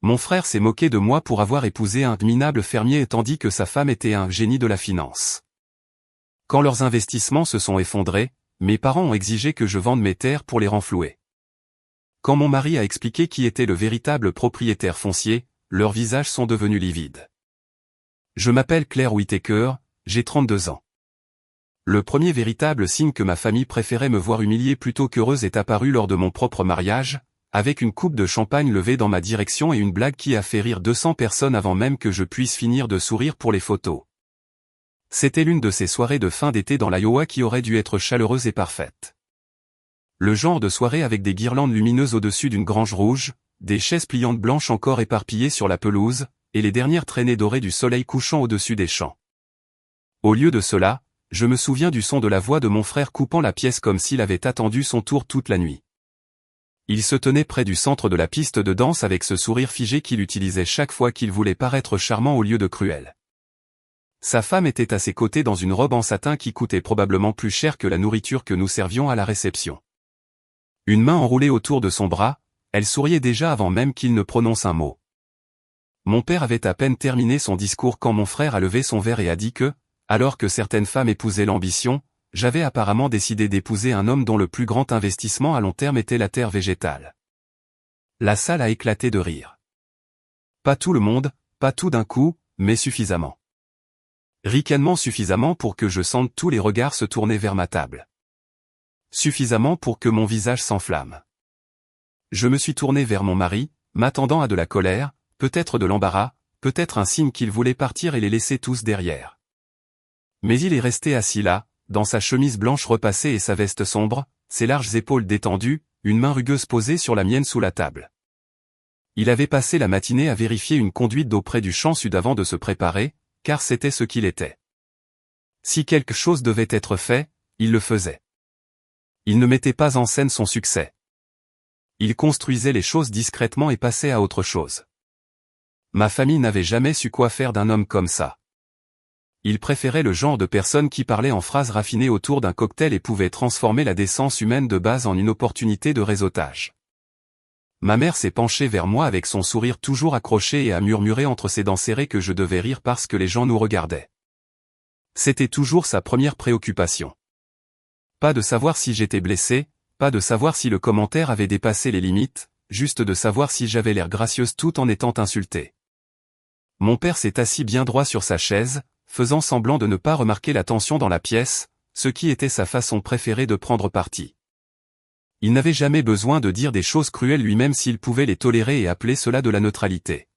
Mon frère s'est moqué de moi pour avoir épousé un minable fermier tandis que sa femme était un génie de la finance. Quand leurs investissements se sont effondrés, mes parents ont exigé que je vende mes terres pour les renflouer. Quand mon mari a expliqué qui était le véritable propriétaire foncier, leurs visages sont devenus livides. Je m'appelle Claire Whittaker, j'ai 32 ans. Le premier véritable signe que ma famille préférait me voir humiliée plutôt qu'heureuse est apparu lors de mon propre mariage, avec une coupe de champagne levée dans ma direction et une blague qui a fait rire 200 personnes avant même que je puisse finir de sourire pour les photos. C'était l'une de ces soirées de fin d'été dans l'Iowa qui aurait dû être chaleureuse et parfaite. Le genre de soirée avec des guirlandes lumineuses au-dessus d'une grange rouge, des chaises pliantes blanches encore éparpillées sur la pelouse, et les dernières traînées dorées du soleil couchant au-dessus des champs. Au lieu de cela, je me souviens du son de la voix de mon frère coupant la pièce comme s'il avait attendu son tour toute la nuit. Il se tenait près du centre de la piste de danse avec ce sourire figé qu'il utilisait chaque fois qu'il voulait paraître charmant au lieu de cruel. Sa femme était à ses côtés dans une robe en satin qui coûtait probablement plus cher que la nourriture que nous servions à la réception. Une main enroulée autour de son bras, elle souriait déjà avant même qu'il ne prononce un mot. Mon père avait à peine terminé son discours quand mon frère a levé son verre et a dit que, alors que certaines femmes épousaient l'ambition, j'avais apparemment décidé d'épouser un homme dont le plus grand investissement à long terme était la terre végétale. La salle a éclaté de rire. Pas tout le monde, pas tout d'un coup, mais suffisamment. Ricanement suffisamment pour que je sente tous les regards se tourner vers ma table. Suffisamment pour que mon visage s'enflamme. Je me suis tourné vers mon mari, m'attendant à de la colère, peut-être de l'embarras, peut-être un signe qu'il voulait partir et les laisser tous derrière. Mais il est resté assis là, dans sa chemise blanche repassée et sa veste sombre, ses larges épaules détendues, une main rugueuse posée sur la mienne sous la table. Il avait passé la matinée à vérifier une conduite d'eau près du champ sud avant de se préparer, car c'était ce qu'il était. Si quelque chose devait être fait, il le faisait. Il ne mettait pas en scène son succès. Il construisait les choses discrètement et passait à autre chose. Ma famille n'avait jamais su quoi faire d'un homme comme ça. Il préférait le genre de personne qui parlait en phrases raffinées autour d'un cocktail et pouvait transformer la décence humaine de base en une opportunité de réseautage. Ma mère s'est penchée vers moi avec son sourire toujours accroché et a murmuré entre ses dents serrées que je devais rire parce que les gens nous regardaient. C'était toujours sa première préoccupation. Pas de savoir si j'étais blessé, pas de savoir si le commentaire avait dépassé les limites, juste de savoir si j'avais l'air gracieuse tout en étant insulté. Mon père s'est assis bien droit sur sa chaise, faisant semblant de ne pas remarquer la tension dans la pièce, ce qui était sa façon préférée de prendre parti. Il n'avait jamais besoin de dire des choses cruelles lui-même s'il pouvait les tolérer et appeler cela de la neutralité.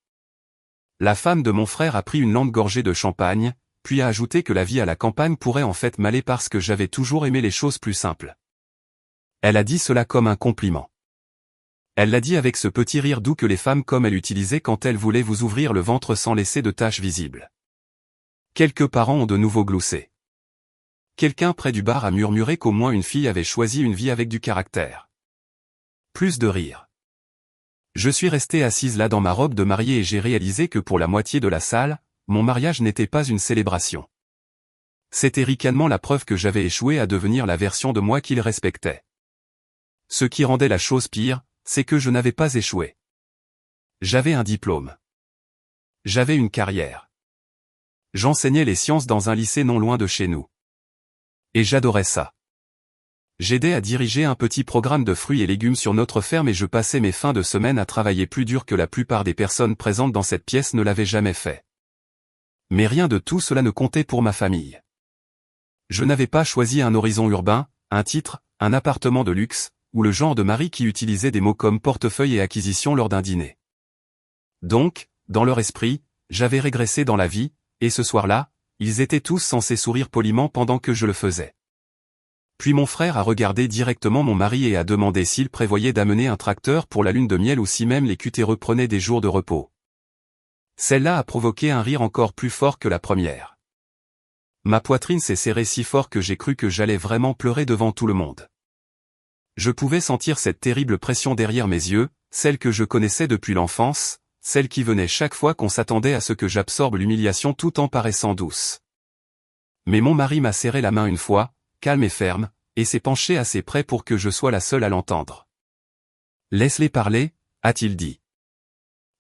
La femme de mon frère a pris une lente gorgée de champagne, puis a ajouté que la vie à la campagne pourrait en fait m'aller parce que j'avais toujours aimé les choses plus simples. Elle a dit cela comme un compliment. Elle l'a dit avec ce petit rire doux que les femmes comme elle utilisaient quand elles voulaient vous ouvrir le ventre sans laisser de taches visibles. Quelques parents ont de nouveau gloussé. Quelqu'un près du bar a murmuré qu'au moins une fille avait choisi une vie avec du caractère. Plus de rire. Je suis restée assise là dans ma robe de mariée et j'ai réalisé que pour la moitié de la salle, mon mariage n'était pas une célébration. C'était ricanement la preuve que j'avais échoué à devenir la version de moi qu'ils respectaient. Ce qui rendait la chose pire, c'est que je n'avais pas échoué. J'avais un diplôme. J'avais une carrière. J'enseignais les sciences dans un lycée non loin de chez nous. Et j'adorais ça. J'aidais à diriger un petit programme de fruits et légumes sur notre ferme et je passais mes fins de semaine à travailler plus dur que la plupart des personnes présentes dans cette pièce ne l'avaient jamais fait. Mais rien de tout cela ne comptait pour ma famille. Je n'avais pas choisi un horizon urbain, un titre, un appartement de luxe, ou le genre de mari qui utilisait des mots comme portefeuille et acquisition lors d'un dîner. Donc, dans leur esprit, j'avais régressé dans la vie, et ce soir-là, ils étaient tous censés sourire poliment pendant que je le faisais. Puis mon frère a regardé directement mon mari et a demandé s'il prévoyait d'amener un tracteur pour la lune de miel ou si même les cutéreux prenaient des jours de repos. Celle-là a provoqué un rire encore plus fort que la première. Ma poitrine s'est serrée si fort que j'ai cru que j'allais vraiment pleurer devant tout le monde. Je pouvais sentir cette terrible pression derrière mes yeux, celle que je connaissais depuis l'enfance, celle qui venait chaque fois qu'on s'attendait à ce que j'absorbe l'humiliation tout en paraissant douce. Mais mon mari m'a serré la main une fois, calme et ferme, et s'est penché assez près pour que je sois la seule à l'entendre. « Laisse-les parler » a-t-il dit.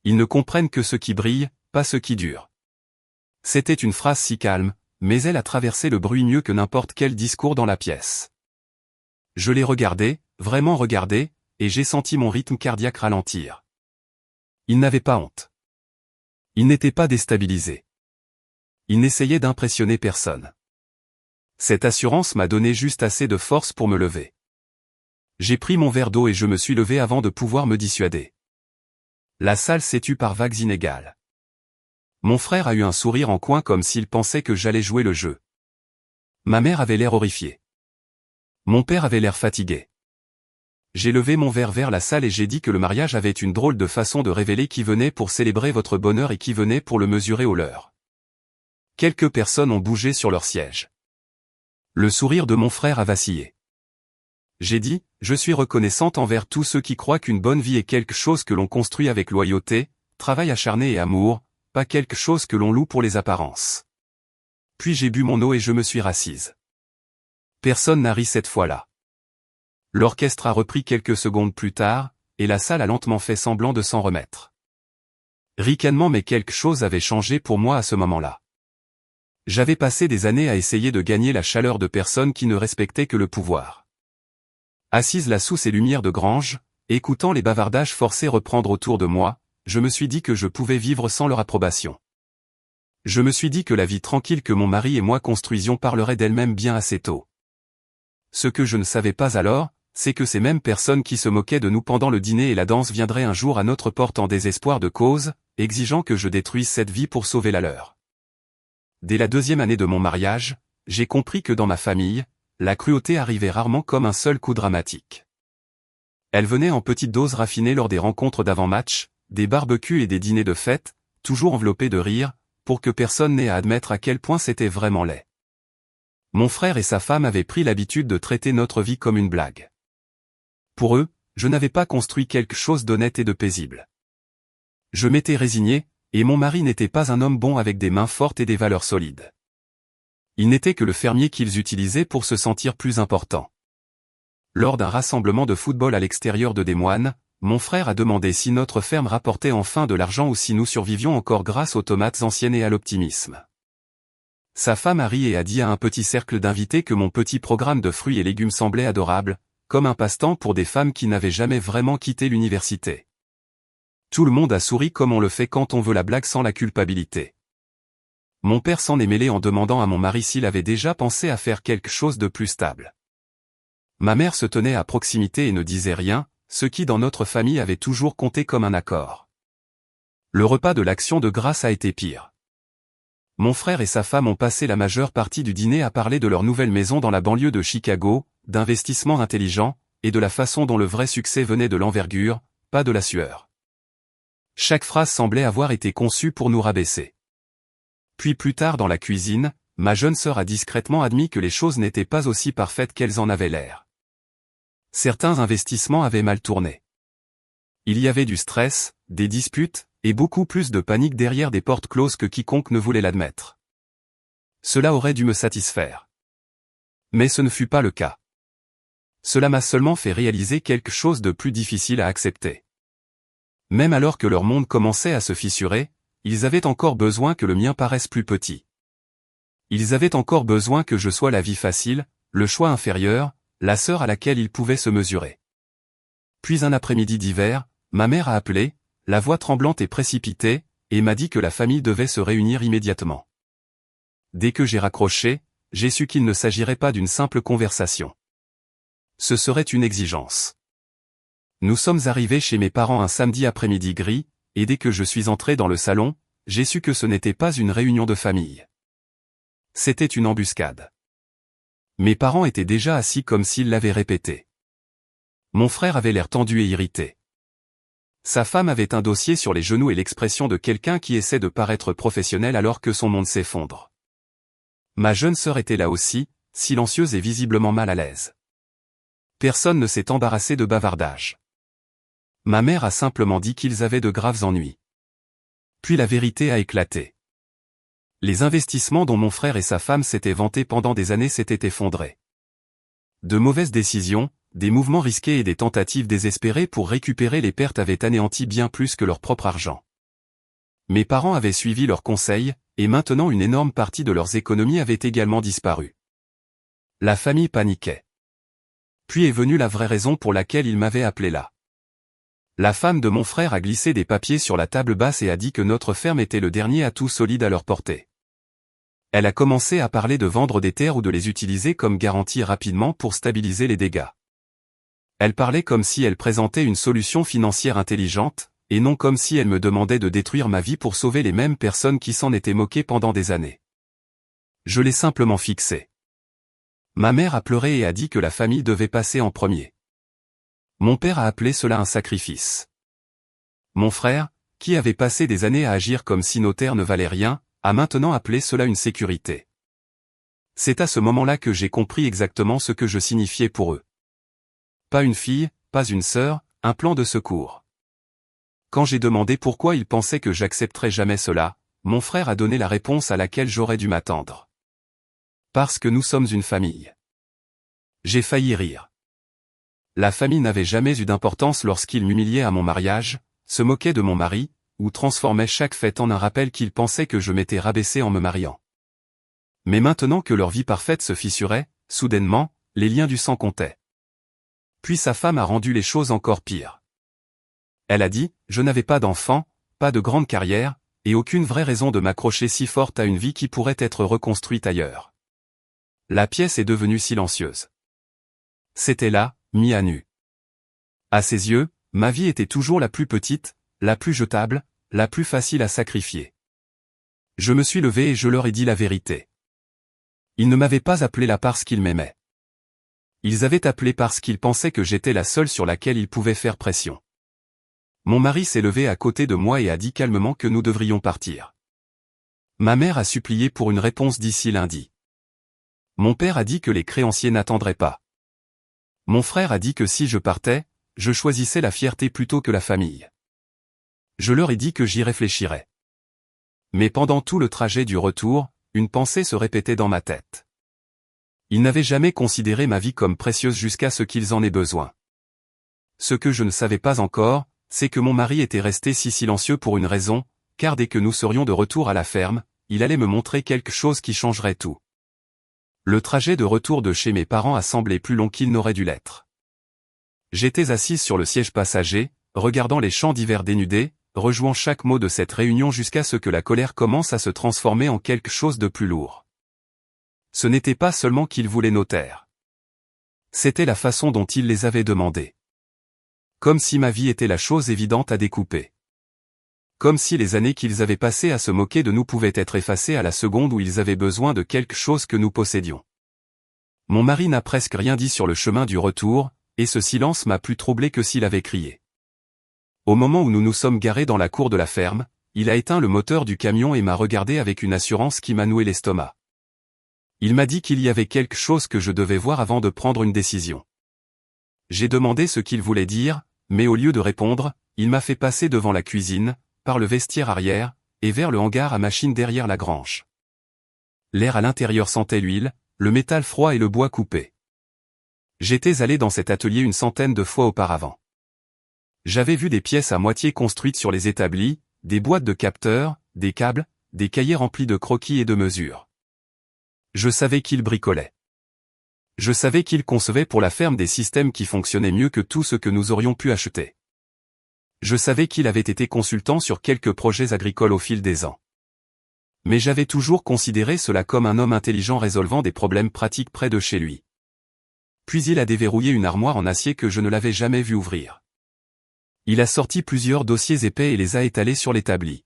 Ils ne comprennent que ce qui brille, pas ce qui dure. C'était une phrase si calme, mais elle a traversé le bruit mieux que n'importe quel discours dans la pièce. Je l'ai regardé, vraiment regardé, et j'ai senti mon rythme cardiaque ralentir. Ils n'avaient pas honte. Ils n'étaient pas déstabilisés. Ils n'essayaient d'impressionner personne. Cette assurance m'a donné juste assez de force pour me lever. J'ai pris mon verre d'eau et je me suis levé avant de pouvoir me dissuader. La salle s'est tue par vagues inégales. Mon frère a eu un sourire en coin comme s'il pensait que j'allais jouer le jeu. Ma mère avait l'air horrifiée. Mon père avait l'air fatigué. J'ai levé mon verre vers la salle et j'ai dit que le mariage avait une drôle de façon de révéler qui venait pour célébrer votre bonheur et qui venait pour le mesurer au leur. Quelques personnes ont bougé sur leur siège. Le sourire de mon frère a vacillé. J'ai dit, je suis reconnaissante envers tous ceux qui croient qu'une bonne vie est quelque chose que l'on construit avec loyauté, travail acharné et amour, pas quelque chose que l'on loue pour les apparences. Puis j'ai bu mon eau et je me suis rassise. Personne n'a ri cette fois-là. L'orchestre a repris quelques secondes plus tard, et la salle a lentement fait semblant de s'en remettre. Ricanement, mais quelque chose avait changé pour moi à ce moment-là. J'avais passé des années à essayer de gagner la chaleur de personnes qui ne respectaient que le pouvoir. Assise là sous ces lumières de grange, écoutant les bavardages forcés reprendre autour de moi, je me suis dit que je pouvais vivre sans leur approbation. Je me suis dit que la vie tranquille que mon mari et moi construisions parlerait d'elle-même bien assez tôt. Ce que je ne savais pas alors, c'est que ces mêmes personnes qui se moquaient de nous pendant le dîner et la danse viendraient un jour à notre porte en désespoir de cause, exigeant que je détruise cette vie pour sauver la leur. Dès la 2e année de mon mariage, j'ai compris que dans ma famille, la cruauté arrivait rarement comme un seul coup dramatique. Elle venait en petites doses raffinées lors des rencontres d'avant-match, des barbecues et des dîners de fête, toujours enveloppés de rire, pour que personne n'ait à admettre à quel point c'était vraiment laid. Mon frère et sa femme avaient pris l'habitude de traiter notre vie comme une blague. Pour eux, je n'avais pas construit quelque chose d'honnête et de paisible. Je m'étais résigné, et mon mari n'était pas un homme bon avec des mains fortes et des valeurs solides. Il n'était que le fermier qu'ils utilisaient pour se sentir plus important. Lors d'un rassemblement de football à l'extérieur de Des Moines, mon frère a demandé si notre ferme rapportait enfin de l'argent ou si nous survivions encore grâce aux tomates anciennes et à l'optimisme. Sa femme a ri et a dit à un petit cercle d'invités que mon petit programme de fruits et légumes semblait adorable, comme un passe-temps pour des femmes qui n'avaient jamais vraiment quitté l'université. Tout le monde a souri comme on le fait quand on veut la blague sans la culpabilité. Mon père s'en est mêlé en demandant à mon mari s'il avait déjà pensé à faire quelque chose de plus stable. Ma mère se tenait à proximité et ne disait rien, ce qui dans notre famille avait toujours compté comme un accord. Le repas de l'Action de grâce a été pire. Mon frère et sa femme ont passé la majeure partie du dîner à parler de leur nouvelle maison dans la banlieue de Chicago, d'investissements intelligents, et de la façon dont le vrai succès venait de l'envergure, pas de la sueur. Chaque phrase semblait avoir été conçue pour nous rabaisser. Puis plus tard dans la cuisine, ma jeune sœur a discrètement admis que les choses n'étaient pas aussi parfaites qu'elles en avaient l'air. Certains investissements avaient mal tourné. Il y avait du stress, des disputes, et beaucoup plus de panique derrière des portes closes que quiconque ne voulait l'admettre. Cela aurait dû me satisfaire. Mais ce ne fut pas le cas. Cela m'a seulement fait réaliser quelque chose de plus difficile à accepter. Même alors que leur monde commençait à se fissurer, ils avaient encore besoin que le mien paraisse plus petit. Ils avaient encore besoin que je sois la vie facile, le choix inférieur, la sœur à laquelle ils pouvaient se mesurer. Puis un après-midi d'hiver, ma mère a appelé, la voix tremblante et précipitée, et m'a dit que la famille devait se réunir immédiatement. Dès que j'ai raccroché, j'ai su qu'il ne s'agirait pas d'une simple conversation. Ce serait une exigence. Nous sommes arrivés chez mes parents un samedi après-midi gris, et dès que je suis entré dans le salon, j'ai su que ce n'était pas une réunion de famille. C'était une embuscade. Mes parents étaient déjà assis comme s'ils l'avaient répété. Mon frère avait l'air tendu et irrité. Sa femme avait un dossier sur les genoux et l'expression de quelqu'un qui essaie de paraître professionnel alors que son monde s'effondre. Ma jeune sœur était là aussi, silencieuse et visiblement mal à l'aise. Personne ne s'est embarrassé de bavardage. Ma mère a simplement dit qu'ils avaient de graves ennuis. Puis la vérité a éclaté. Les investissements dont mon frère et sa femme s'étaient vantés pendant des années s'étaient effondrés. De mauvaises décisions, des mouvements risqués et des tentatives désespérées pour récupérer les pertes avaient anéanti bien plus que leur propre argent. Mes parents avaient suivi leurs conseils, et maintenant une énorme partie de leurs économies avait également disparu. La famille paniquait. Puis est venue la vraie raison pour laquelle ils m'avaient appelé là. La femme de mon frère a glissé des papiers sur la table basse et a dit que notre ferme était le dernier atout solide à leur portée. Elle a commencé à parler de vendre des terres ou de les utiliser comme garantie rapidement pour stabiliser les dégâts. Elle parlait comme si elle présentait une solution financière intelligente, et non comme si elle me demandait de détruire ma vie pour sauver les mêmes personnes qui s'en étaient moquées pendant des années. Je l'ai simplement fixé. Ma mère a pleuré et a dit que la famille devait passer en premier. Mon père a appelé cela un sacrifice. Mon frère, qui avait passé des années à agir comme si nos terres ne valaient rien, a maintenant appelé cela une sécurité. C'est à ce moment-là que j'ai compris exactement ce que je signifiais pour eux. Pas une fille, pas une sœur, un plan de secours. Quand j'ai demandé pourquoi ils pensaient que j'accepterais jamais cela, mon frère a donné la réponse à laquelle j'aurais dû m'attendre. Parce que nous sommes une famille. J'ai failli rire. La famille n'avait jamais eu d'importance lorsqu'il m'humiliait à mon mariage, se moquait de mon mari, ou transformait chaque fête en un rappel qu'ils pensaient que je m'étais rabaissé en me mariant. Mais maintenant que leur vie parfaite se fissurait, soudainement, les liens du sang comptaient. Puis sa femme a rendu les choses encore pires. Elle a dit, je n'avais pas d'enfant, pas de grande carrière, et aucune vraie raison de m'accrocher si forte à une vie qui pourrait être reconstruite ailleurs. La pièce est devenue silencieuse. C'était là, mis à nu. À ses yeux, ma vie était toujours la plus petite, la plus jetable, la plus facile à sacrifier. Je me suis levé et je leur ai dit la vérité. Ils ne m'avaient pas appelé là parce qu'ils m'aimaient. Ils avaient appelé parce qu'ils pensaient que j'étais la seule sur laquelle ils pouvaient faire pression. Mon mari s'est levé à côté de moi et a dit calmement que nous devrions partir. Ma mère a supplié pour une réponse d'ici lundi. Mon père a dit que les créanciers n'attendraient pas. Mon frère a dit que si je partais, je choisissais la fierté plutôt que la famille. Je leur ai dit que j'y réfléchirais. Mais pendant tout le trajet du retour, une pensée se répétait dans ma tête. Ils n'avaient jamais considéré ma vie comme précieuse jusqu'à ce qu'ils en aient besoin. Ce que je ne savais pas encore, c'est que mon mari était resté si silencieux pour une raison, car dès que nous serions de retour à la ferme, il allait me montrer quelque chose qui changerait tout. Le trajet de retour de chez mes parents a semblé plus long qu'il n'aurait dû l'être. J'étais assise sur le siège passager, regardant les champs d'hiver dénudés, rejouant chaque mot de cette réunion jusqu'à ce que la colère commence à se transformer en quelque chose de plus lourd. Ce n'était pas seulement qu'ils voulaient nos terres. C'était la façon dont ils les avaient demandées. Comme si ma vie était la chose évidente à découper. Comme si les années qu'ils avaient passées à se moquer de nous pouvaient être effacées à la seconde où ils avaient besoin de quelque chose que nous possédions. Mon mari n'a presque rien dit sur le chemin du retour, et ce silence m'a plus troublé que s'il avait crié. Au moment où nous nous sommes garés dans la cour de la ferme, il a éteint le moteur du camion et m'a regardé avec une assurance qui m'a noué l'estomac. Il m'a dit qu'il y avait quelque chose que je devais voir avant de prendre une décision. J'ai demandé ce qu'il voulait dire, mais au lieu de répondre, il m'a fait passer devant la cuisine, par le vestiaire arrière, et vers le hangar à machine derrière la grange. L'air à l'intérieur sentait l'huile, le métal froid et le bois coupé. J'étais allé dans cet atelier une centaine de fois auparavant. J'avais vu des pièces à moitié construites sur les établis, des boîtes de capteurs, des câbles, des cahiers remplis de croquis et de mesures. Je savais qu'il bricolait. Je savais qu'il concevait pour la ferme des systèmes qui fonctionnaient mieux que tout ce que nous aurions pu acheter. Je savais qu'il avait été consultant sur quelques projets agricoles au fil des ans. Mais j'avais toujours considéré cela comme un homme intelligent résolvant des problèmes pratiques près de chez lui. Puis il a déverrouillé une armoire en acier que je ne l'avais jamais vu ouvrir. Il a sorti plusieurs dossiers épais et les a étalés sur l'établi.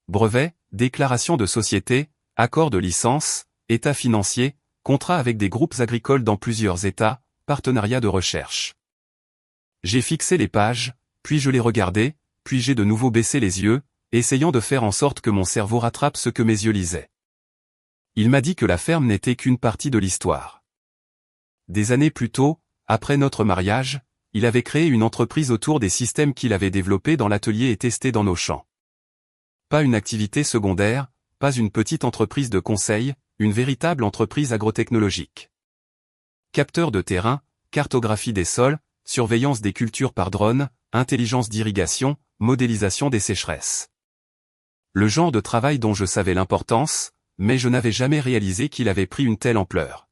Brevets, déclaration de société, accord de licence, état financier, contrat avec des groupes agricoles dans plusieurs États, partenariat de recherche. J'ai fixé les pages, puis je les regardais, puis j'ai de nouveau baissé les yeux, essayant de faire en sorte que mon cerveau rattrape ce que mes yeux lisaient. Il m'a dit que la ferme n'était qu'une partie de l'histoire. Des années plus tôt, après notre mariage, il avait créé une entreprise autour des systèmes qu'il avait développés dans l'atelier et testés dans nos champs. Pas une activité secondaire, pas une petite entreprise de conseil, une véritable entreprise agrotechnologique. Capteurs de terrain, cartographie des sols, surveillance des cultures par drone, intelligence d'irrigation, modélisation des sécheresses. Le genre de travail dont je savais l'importance, mais je n'avais jamais réalisé qu'il avait pris une telle ampleur.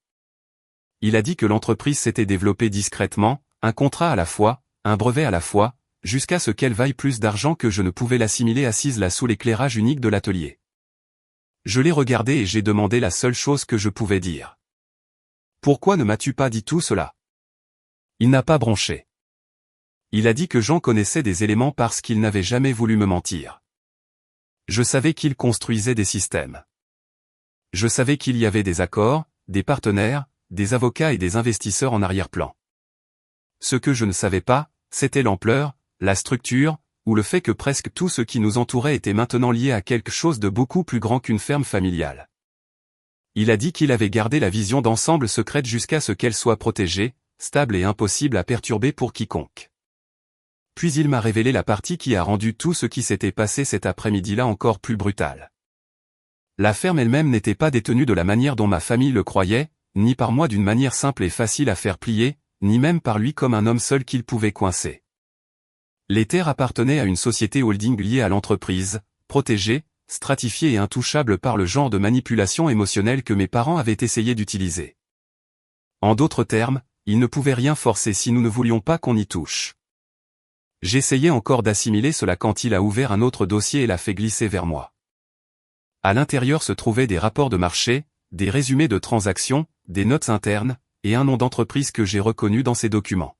Il a dit que l'entreprise s'était développée discrètement, un contrat à la fois, un brevet à la fois, jusqu'à ce qu'elle vaille plus d'argent que je ne pouvais l'assimiler assise là sous l'éclairage unique de l'atelier. Je l'ai regardé et j'ai demandé la seule chose que je pouvais dire. Pourquoi ne m'as-tu pas dit tout cela? Il n'a pas bronché. Il a dit que Jean connaissait des éléments parce qu'il n'avait jamais voulu me mentir. Je savais qu'il construisait des systèmes. Je savais qu'il y avait des accords, des partenaires, des avocats et des investisseurs en arrière-plan. Ce que je ne savais pas, c'était l'ampleur, la structure, ou le fait que presque tout ce qui nous entourait était maintenant lié à quelque chose de beaucoup plus grand qu'une ferme familiale. Il a dit qu'il avait gardé la vision d'ensemble secrète jusqu'à ce qu'elle soit protégée, stable et impossible à perturber pour quiconque. Puis il m'a révélé la partie qui a rendu tout ce qui s'était passé cet après-midi-là encore plus brutal. La ferme elle-même n'était pas détenue de la manière dont ma famille le croyait, ni par moi d'une manière simple et facile à faire plier, ni même par lui comme un homme seul qu'il pouvait coincer. Les terres appartenaient à une société holding liée à l'entreprise, protégée, stratifiée et intouchable par le genre de manipulation émotionnelle que mes parents avaient essayé d'utiliser. En d'autres termes, ils ne pouvaient rien forcer si nous ne voulions pas qu'on y touche. J'essayais encore d'assimiler cela quand il a ouvert un autre dossier et l'a fait glisser vers moi. À l'intérieur se trouvaient des rapports de marché, des résumés de transactions, des notes internes, et un nom d'entreprise que j'ai reconnu dans ces documents.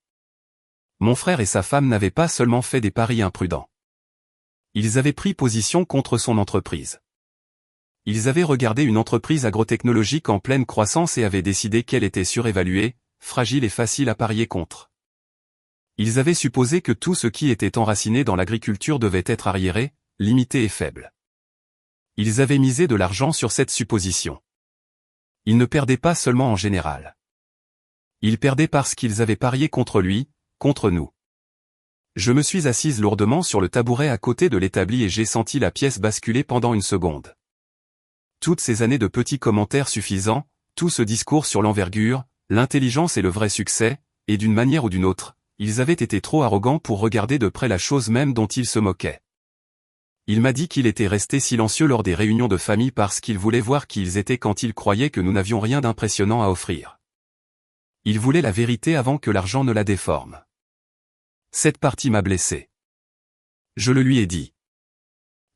Mon frère et sa femme n'avaient pas seulement fait des paris imprudents. Ils avaient pris position contre son entreprise. Ils avaient regardé une entreprise agrotechnologique en pleine croissance et avaient décidé qu'elle était surévaluée, fragile et facile à parier contre. Ils avaient supposé que tout ce qui était enraciné dans l'agriculture devait être arriéré, limité et faible. Ils avaient misé de l'argent sur cette supposition. Ils ne perdaient pas seulement en général. Ils perdaient parce qu'ils avaient parié contre lui, contre nous. Je me suis assise lourdement sur le tabouret à côté de l'établi et j'ai senti la pièce basculer pendant une seconde. Toutes ces années de petits commentaires suffisants, tout ce discours sur l'envergure, l'intelligence et le vrai succès, et d'une manière ou d'une autre, ils avaient été trop arrogants pour regarder de près la chose même dont ils se moquaient. Il m'a dit qu'il était resté silencieux lors des réunions de famille parce qu'il voulait voir qui ils étaient quand il croyait que nous n'avions rien d'impressionnant à offrir. Il voulait la vérité avant que l'argent ne la déforme. Cette partie m'a blessé. Je le lui ai dit.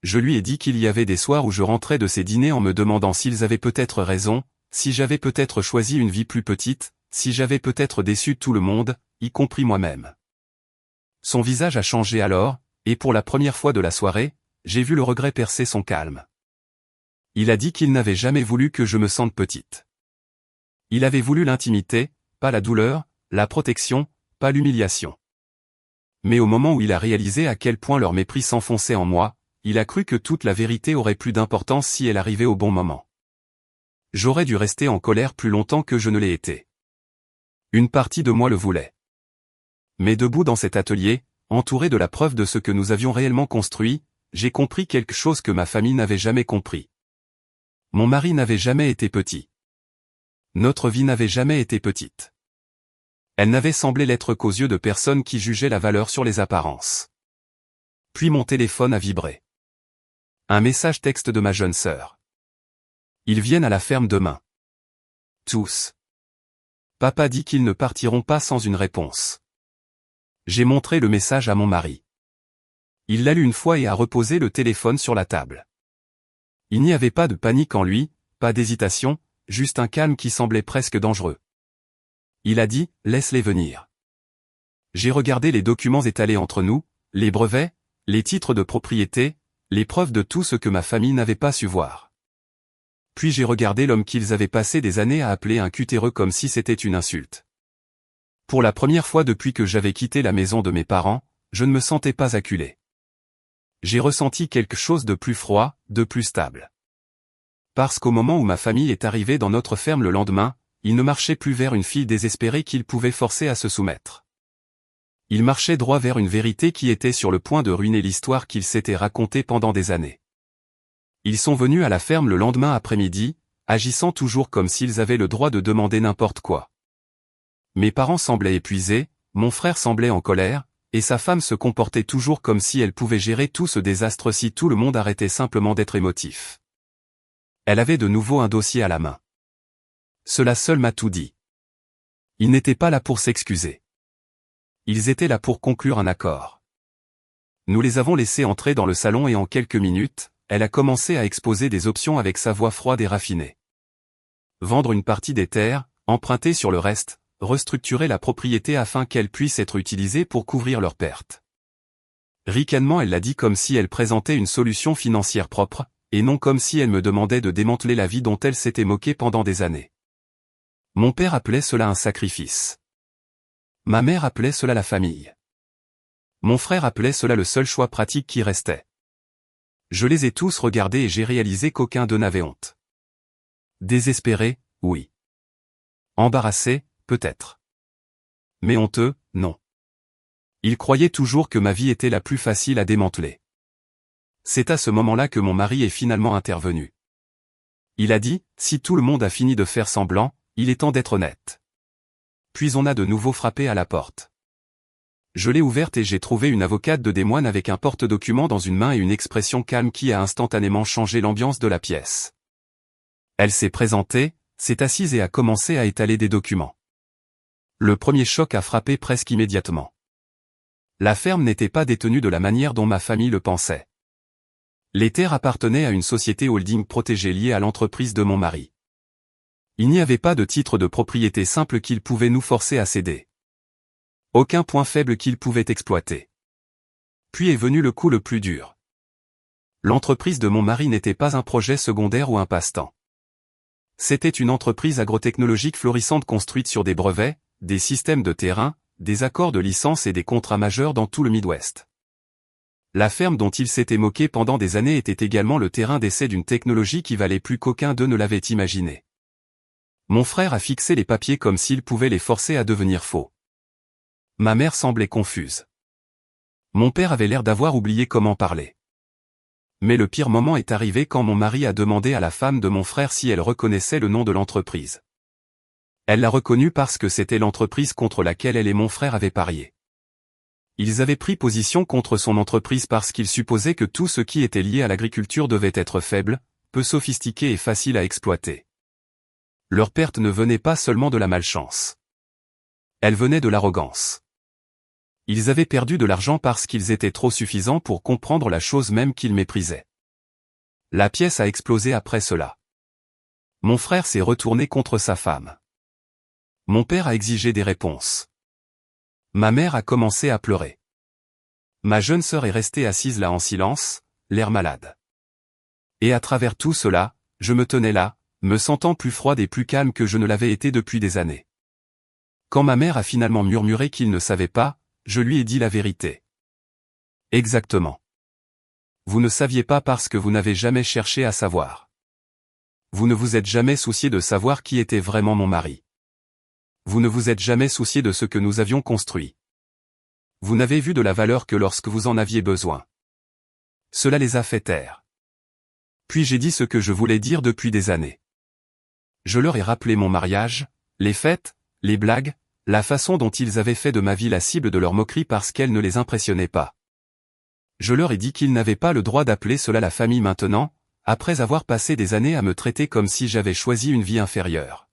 Je lui ai dit qu'il y avait des soirs où je rentrais de ces dîners en me demandant s'ils avaient peut-être raison, si j'avais peut-être choisi une vie plus petite, si j'avais peut-être déçu tout le monde, y compris moi-même. Son visage a changé alors, et pour la première fois de la soirée, j'ai vu le regret percer son calme. Il a dit qu'il n'avait jamais voulu que je me sente petite. Il avait voulu l'intimité, pas la douleur, la protection, pas l'humiliation. Mais au moment où il a réalisé à quel point leur mépris s'enfonçait en moi, il a cru que toute la vérité aurait plus d'importance si elle arrivait au bon moment. J'aurais dû rester en colère plus longtemps que je ne l'ai été. Une partie de moi le voulait. Mais debout dans cet atelier, entouré de la preuve de ce que nous avions réellement construit, j'ai compris quelque chose que ma famille n'avait jamais compris. Mon mari n'avait jamais été petit. Notre vie n'avait jamais été petite. Elle n'avait semblé l'être qu'aux yeux de personnes qui jugeaient la valeur sur les apparences. Puis mon téléphone a vibré. Un message texte de ma jeune sœur. Ils viennent à la ferme demain. Tous. Papa dit qu'ils ne partiront pas sans une réponse. J'ai montré le message à mon mari. Il l'a lu une fois et a reposé le téléphone sur la table. Il n'y avait pas de panique en lui, pas d'hésitation, juste un calme qui semblait presque dangereux. Il a dit, laisse-les venir. J'ai regardé les documents étalés entre nous, les brevets, les titres de propriété, les preuves de tout ce que ma famille n'avait pas su voir. Puis j'ai regardé l'homme qu'ils avaient passé des années à appeler un cutéreux comme si c'était une insulte. Pour la première fois depuis que j'avais quitté la maison de mes parents, je ne me sentais pas acculé. J'ai ressenti quelque chose de plus froid, de plus stable. Parce qu'au moment où ma famille est arrivée dans notre ferme le lendemain, il ne marchait plus vers une fille désespérée qu'il pouvait forcer à se soumettre. Il marchait droit vers une vérité qui était sur le point de ruiner l'histoire qu'ils s'étaient racontée pendant des années. Ils sont venus à la ferme le lendemain après-midi, agissant toujours comme s'ils avaient le droit de demander n'importe quoi. Mes parents semblaient épuisés, mon frère semblait en colère, et sa femme se comportait toujours comme si elle pouvait gérer tout ce désastre si tout le monde arrêtait simplement d'être émotif. Elle avait de nouveau un dossier à la main. Cela seul m'a tout dit. Ils n'étaient pas là pour s'excuser. Ils étaient là pour conclure un accord. Nous les avons laissés entrer dans le salon et en quelques minutes, elle a commencé à exposer des options avec sa voix froide et raffinée. Vendre une partie des terres, emprunter sur le reste, restructurer la propriété afin qu'elle puisse être utilisée pour couvrir leurs pertes. Ricanement elle l'a dit comme si elle présentait une solution financière propre, et non comme si elle me demandait de démanteler la vie dont elle s'était moquée pendant des années. Mon père appelait cela un sacrifice. Ma mère appelait cela la famille. Mon frère appelait cela le seul choix pratique qui restait. Je les ai tous regardés et j'ai réalisé qu'aucun d'eux n'avait honte. Désespéré, oui. Embarrassé, peut-être. Mais honteux, non. Ils croyaient toujours que ma vie était la plus facile à démanteler. C'est à ce moment-là que mon mari est finalement intervenu. Il a dit, si tout le monde a fini de faire semblant, il est temps d'être honnête. Puis on a de nouveau frappé à la porte. Je l'ai ouverte et j'ai trouvé une avocate de Des Moines avec un porte-document dans une main et une expression calme qui a instantanément changé l'ambiance de la pièce. Elle s'est présentée, s'est assise et a commencé à étaler des documents. Le premier choc a frappé presque immédiatement. La ferme n'était pas détenue de la manière dont ma famille le pensait. Les terres appartenaient à une société holding protégée liée à l'entreprise de mon mari. Il n'y avait pas de titre de propriété simple qu'il pouvait nous forcer à céder. Aucun point faible qu'il pouvait exploiter. Puis est venu le coup le plus dur. L'entreprise de mon mari n'était pas un projet secondaire ou un passe-temps. C'était une entreprise agrotechnologique florissante construite sur des brevets, des systèmes de terrain, des accords de licence et des contrats majeurs dans tout le Midwest. La ferme dont il s'était moqué pendant des années était également le terrain d'essai d'une technologie qui valait plus qu'aucun d'eux ne l'avait imaginé. Mon frère a fixé les papiers comme s'il pouvait les forcer à devenir faux. Ma mère semblait confuse. Mon père avait l'air d'avoir oublié comment parler. Mais le pire moment est arrivé quand mon mari a demandé à la femme de mon frère si elle reconnaissait le nom de l'entreprise. Elle l'a reconnu parce que c'était l'entreprise contre laquelle elle et mon frère avaient parié. Ils avaient pris position contre son entreprise parce qu'ils supposaient que tout ce qui était lié à l'agriculture devait être faible, peu sophistiqué et facile à exploiter. Leur perte ne venait pas seulement de la malchance. Elle venait de l'arrogance. Ils avaient perdu de l'argent parce qu'ils étaient trop suffisants pour comprendre la chose même qu'ils méprisaient. La pièce a explosé après cela. Mon frère s'est retourné contre sa femme. Mon père a exigé des réponses. Ma mère a commencé à pleurer. Ma jeune sœur est restée assise là en silence, l'air malade. Et à travers tout cela, je me tenais là, me sentant plus froide et plus calme que je ne l'avais été depuis des années. Quand ma mère a finalement murmuré qu'il ne savait pas, je lui ai dit la vérité. Exactement. Vous ne saviez pas parce que vous n'avez jamais cherché à savoir. Vous ne vous êtes jamais soucié de savoir qui était vraiment mon mari. Vous ne vous êtes jamais soucié de ce que nous avions construit. Vous n'avez vu de la valeur que lorsque vous en aviez besoin. Cela les a fait taire. Puis j'ai dit ce que je voulais dire depuis des années. Je leur ai rappelé mon mariage, les fêtes, les blagues, la façon dont ils avaient fait de ma vie la cible de leur moquerie parce qu'elle ne les impressionnait pas. Je leur ai dit qu'ils n'avaient pas le droit d'appeler cela la famille maintenant, après avoir passé des années à me traiter comme si j'avais choisi une vie inférieure.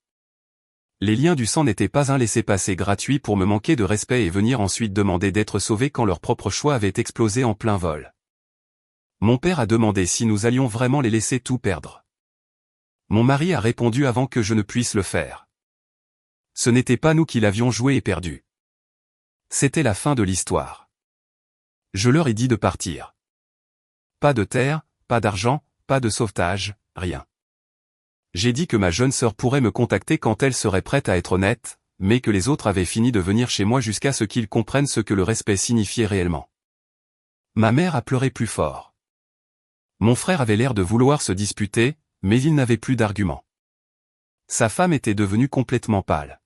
Les liens du sang n'étaient pas un laissez-passer gratuit pour me manquer de respect et venir ensuite demander d'être sauvés quand leur propre choix avait explosé en plein vol. Mon père a demandé si nous allions vraiment les laisser tout perdre. Mon mari a répondu avant que je ne puisse le faire. Ce n'était pas nous qui l'avions joué et perdu. C'était la fin de l'histoire. Je leur ai dit de partir. Pas de terre, pas d'argent, pas de sauvetage, rien. J'ai dit que ma jeune sœur pourrait me contacter quand elle serait prête à être honnête, mais que les autres avaient fini de venir chez moi jusqu'à ce qu'ils comprennent ce que le respect signifiait réellement. Ma mère a pleuré plus fort. Mon frère avait l'air de vouloir se disputer, mais il n'avait plus d'arguments. Sa femme était devenue complètement pâle.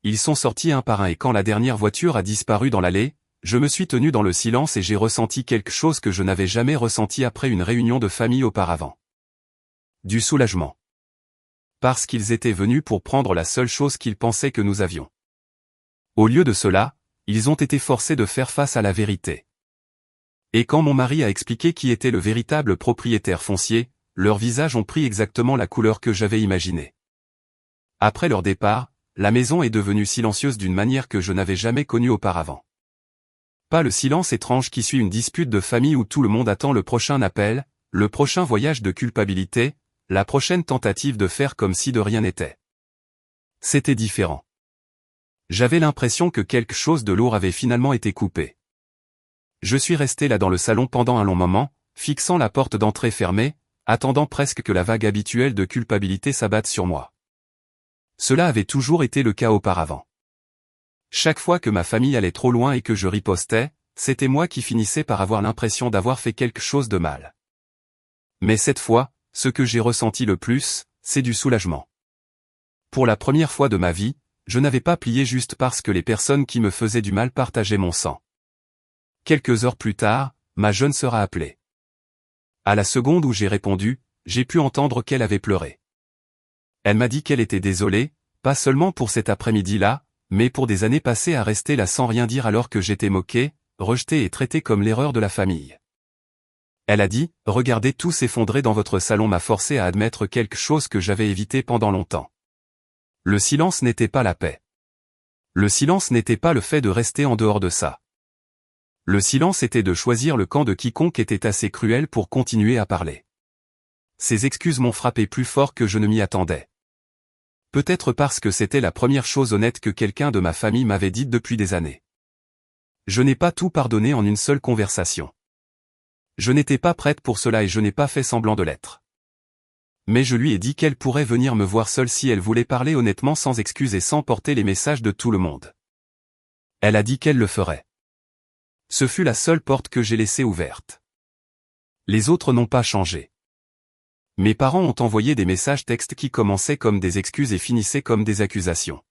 Ils sont sortis un par un et quand la dernière voiture a disparu dans l'allée, je me suis tenu dans le silence et j'ai ressenti quelque chose que je n'avais jamais ressenti après une réunion de famille auparavant. Du soulagement. Parce qu'ils étaient venus pour prendre la seule chose qu'ils pensaient que nous avions. Au lieu de cela, ils ont été forcés de faire face à la vérité. Et quand mon mari a expliqué qui était le véritable propriétaire foncier, leurs visages ont pris exactement la couleur que j'avais imaginée. Après leur départ, la maison est devenue silencieuse d'une manière que je n'avais jamais connue auparavant. Pas le silence étrange qui suit une dispute de famille où tout le monde attend le prochain appel, le prochain voyage de culpabilité, la prochaine tentative de faire comme si de rien n'était. C'était différent. J'avais l'impression que quelque chose de lourd avait finalement été coupé. Je suis resté là dans le salon pendant un long moment, fixant la porte d'entrée fermée, attendant presque que la vague habituelle de culpabilité s'abatte sur moi. Cela avait toujours été le cas auparavant. Chaque fois que ma famille allait trop loin et que je ripostais, c'était moi qui finissais par avoir l'impression d'avoir fait quelque chose de mal. Mais cette fois, ce que j'ai ressenti le plus, c'est du soulagement. Pour la première fois de ma vie, je n'avais pas plié juste parce que les personnes qui me faisaient du mal partageaient mon sang. Quelques heures plus tard, ma jeune sœur a appelé. À la seconde où j'ai répondu, j'ai pu entendre qu'elle avait pleuré. Elle m'a dit qu'elle était désolée, pas seulement pour cet après-midi-là, mais pour des années passées à rester là sans rien dire alors que j'étais moqué, rejeté et traité comme l'erreur de la famille. Elle a dit, « Regardez tout s'effondrer dans votre salon m'a forcé à admettre quelque chose que j'avais évité pendant longtemps. » Le silence n'était pas la paix. Le silence n'était pas le fait de rester en dehors de ça. Le silence était de choisir le camp de quiconque était assez cruel pour continuer à parler. Ces excuses m'ont frappé plus fort que je ne m'y attendais. Peut-être parce que c'était la première chose honnête que quelqu'un de ma famille m'avait dite depuis des années. Je n'ai pas tout pardonné en une seule conversation. Je n'étais pas prête pour cela et je n'ai pas fait semblant de l'être. Mais je lui ai dit qu'elle pourrait venir me voir seule si elle voulait parler honnêtement sans excuses et sans porter les messages de tout le monde. Elle a dit qu'elle le ferait. Ce fut la seule porte que j'ai laissée ouverte. Les autres n'ont pas changé. Mes parents ont envoyé des messages textes qui commençaient comme des excuses et finissaient comme des accusations.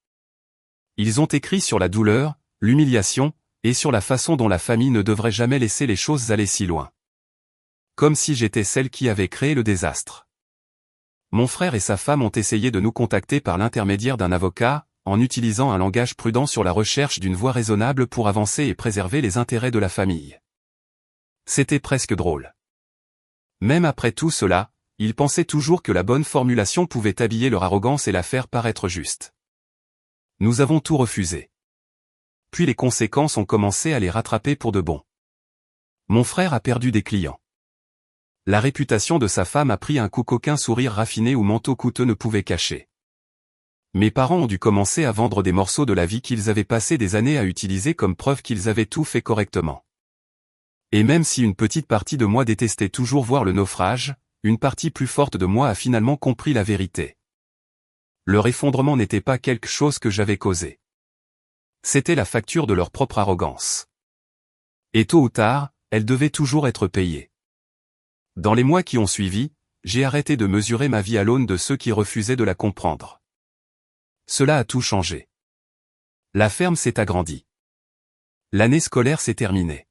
Ils ont écrit sur la douleur, l'humiliation, et sur la façon dont la famille ne devrait jamais laisser les choses aller si loin. Comme si j'étais celle qui avait créé le désastre. Mon frère et sa femme ont essayé de nous contacter par l'intermédiaire d'un avocat, en utilisant un langage prudent sur la recherche d'une voie raisonnable pour avancer et préserver les intérêts de la famille. C'était presque drôle. Même après tout cela, ils pensaient toujours que la bonne formulation pouvait habiller leur arrogance et la faire paraître juste. Nous avons tout refusé. Puis les conséquences ont commencé à les rattraper pour de bon. Mon frère a perdu des clients. La réputation de sa femme a pris un coup qu'aucun sourire raffiné ou manteau coûteux ne pouvait cacher. Mes parents ont dû commencer à vendre des morceaux de la vie qu'ils avaient passé des années à utiliser comme preuve qu'ils avaient tout fait correctement. Et même si une petite partie de moi détestait toujours voir le naufrage, une partie plus forte de moi a finalement compris la vérité. Leur effondrement n'était pas quelque chose que j'avais causé. C'était la facture de leur propre arrogance. Et tôt ou tard, elle devait toujours être payée. Dans les mois qui ont suivi, j'ai arrêté de mesurer ma vie à l'aune de ceux qui refusaient de la comprendre. Cela a tout changé. La ferme s'est agrandie. L'année scolaire s'est terminée.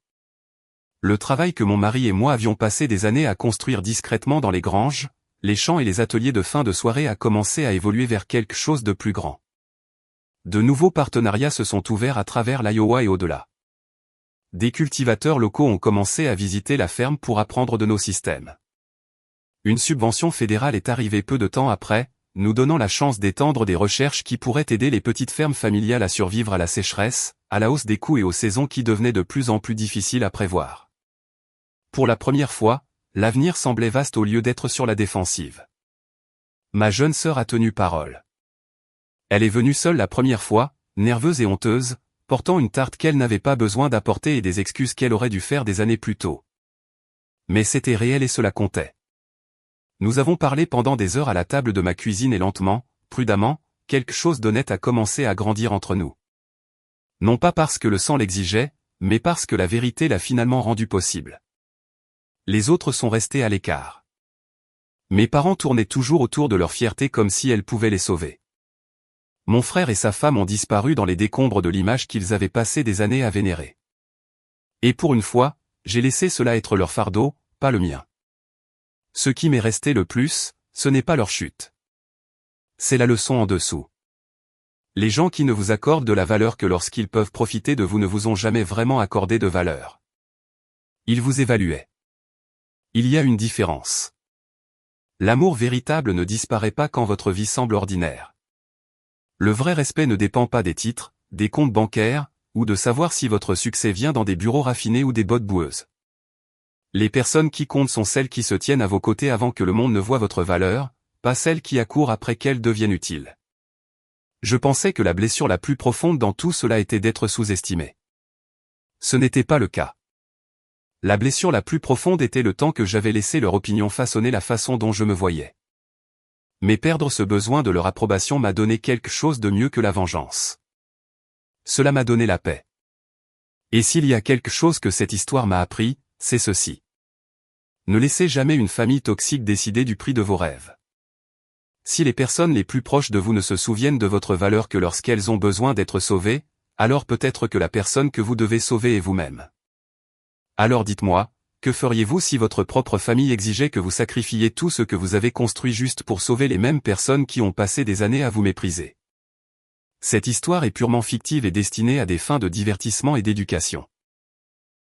Le travail que mon mari et moi avions passé des années à construire discrètement dans les granges, les champs et les ateliers de fin de soirée a commencé à évoluer vers quelque chose de plus grand. De nouveaux partenariats se sont ouverts à travers l'Iowa et au-delà. Des cultivateurs locaux ont commencé à visiter la ferme pour apprendre de nos systèmes. Une subvention fédérale est arrivée peu de temps après, nous donnant la chance d'étendre des recherches qui pourraient aider les petites fermes familiales à survivre à la sécheresse, à la hausse des coûts et aux saisons qui devenaient de plus en plus difficiles à prévoir. Pour la première fois, l'avenir semblait vaste au lieu d'être sur la défensive. Ma jeune sœur a tenu parole. Elle est venue seule la première fois, nerveuse et honteuse, portant une tarte qu'elle n'avait pas besoin d'apporter et des excuses qu'elle aurait dû faire des années plus tôt. Mais c'était réel et cela comptait. Nous avons parlé pendant des heures à la table de ma cuisine et lentement, prudemment, quelque chose d'honnête a commencé à grandir entre nous. Non pas parce que le sang l'exigeait, mais parce que la vérité l'a finalement rendu possible. Les autres sont restés à l'écart. Mes parents tournaient toujours autour de leur fierté comme si elle pouvait les sauver. Mon frère et sa femme ont disparu dans les décombres de l'image qu'ils avaient passé des années à vénérer. Et pour une fois, j'ai laissé cela être leur fardeau, pas le mien. Ce qui m'est resté le plus, ce n'est pas leur chute. C'est la leçon en dessous. Les gens qui ne vous accordent de la valeur que lorsqu'ils peuvent profiter de vous ne vous ont jamais vraiment accordé de valeur. Ils vous évaluaient. Il y a une différence. L'amour véritable ne disparaît pas quand votre vie semble ordinaire. Le vrai respect ne dépend pas des titres, des comptes bancaires, ou de savoir si votre succès vient dans des bureaux raffinés ou des bottes boueuses. Les personnes qui comptent sont celles qui se tiennent à vos côtés avant que le monde ne voie votre valeur, pas celles qui accourent après qu'elles deviennent utiles. Je pensais que la blessure la plus profonde dans tout cela était d'être sous-estimé. Ce n'était pas le cas. La blessure la plus profonde était le temps que j'avais laissé leur opinion façonner la façon dont je me voyais. Mais perdre ce besoin de leur approbation m'a donné quelque chose de mieux que la vengeance. Cela m'a donné la paix. Et s'il y a quelque chose que cette histoire m'a appris, c'est ceci. Ne laissez jamais une famille toxique décider du prix de vos rêves. Si les personnes les plus proches de vous ne se souviennent de votre valeur que lorsqu'elles ont besoin d'être sauvées, alors peut-être que la personne que vous devez sauver est vous-même. Alors dites-moi, que feriez-vous si votre propre famille exigeait que vous sacrifiiez tout ce que vous avez construit juste pour sauver les mêmes personnes qui ont passé des années à vous mépriser? Cette histoire est purement fictive et destinée à des fins de divertissement et d'éducation.